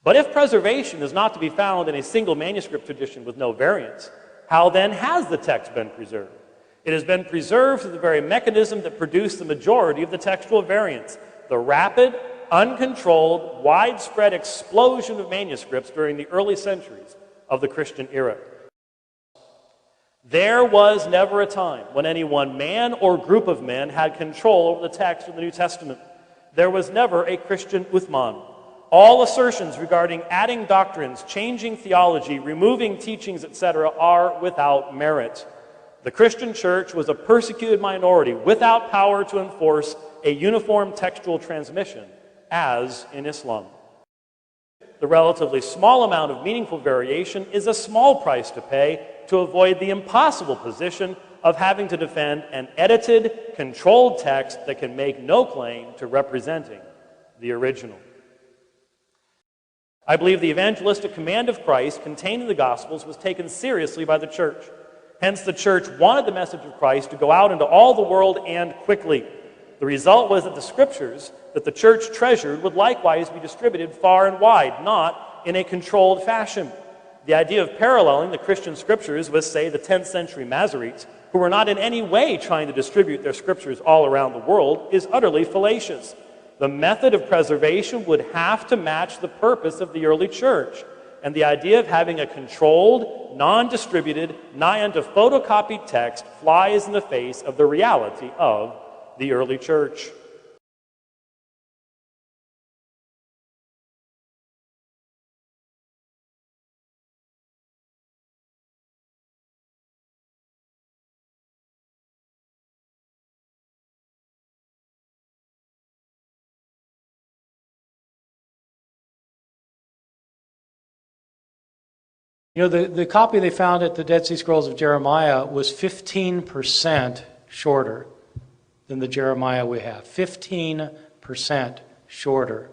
But if preservation is not to be found in a single manuscript tradition with no variants, how then has the text been preserved? It has been preserved through the very mechanism that produced the majority of the textual variants, the rapid, uncontrolled, widespread explosion of manuscripts during the early centuries of the Christian era. There was never a time when any one man or group of men had control over the text of the New Testament. There was never a Christian Uthman. All assertions regarding adding doctrines, changing theology, removing teachings, etc. are without merit. The Christian church was a persecuted minority without power to enforce a uniform textual transmission, as in Islam. The relatively small amount of meaningful variation is a small price to pay to avoid the impossible position of having to defend an edited, controlled text that can make no claim to representing the original. I believe the evangelistic command of Christ contained in the Gospels was taken seriously by the church. Hence, the church wanted the message of Christ to go out into all the world and quickly. The result was that the scriptures that the church treasured would likewise be distributed far and wide, not in a controlled fashion. The idea of paralleling the Christian scriptures with, say, the 10th century Masoretes, who were not in any way trying to distribute their scriptures all around the world, is utterly fallacious. The method of preservation would have to match the purpose of the early church. And the idea of having a controlled, non-distributed, nigh unto photocopied text flies in the face of the reality of the early church. You know, the copy they found at the Dead Sea Scrolls of Jeremiah was 15% shorter than the Jeremiah we have. 15% shorter.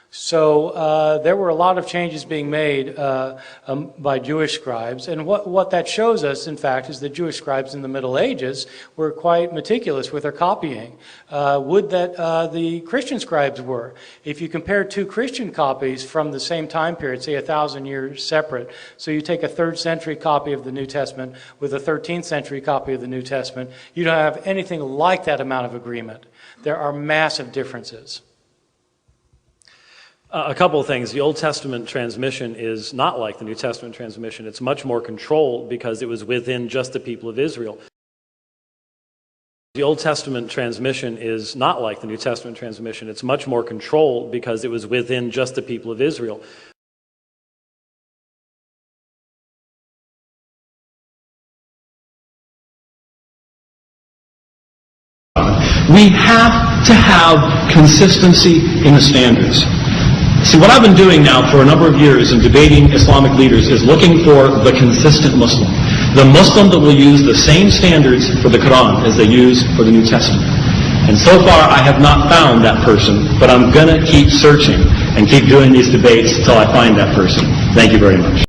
So there were a lot of changes being made by Jewish scribes. And what that shows us, in fact, is that Jewish scribes in the Middle Ages were quite meticulous with their copying. Would that the Christian scribes were. If you compare two Christian copies from the same time period, say 1,000 years separate, so you take a 3rd century copy of the New Testament with a 13th century copy of the New Testament, you don't have anything like that amount of agreement. There are massive differences. A couple of things. The Old Testament transmission is not like the New Testament transmission. It's much more controlled because it was within just the people of Israel. The Old Testament transmission is not like the New Testament transmission. It's much more controlled because it was within just the people of Israel. We have to have consistency in the standards. See, what I've been doing now for a number of years in debating Islamic leaders is looking for the consistent Muslim. The Muslim that will use the same standards for the Quran as they use for the New Testament. And so far, I have not found that person, but I'm going to keep searching and keep doing these debates until I find that person. Thank you very much.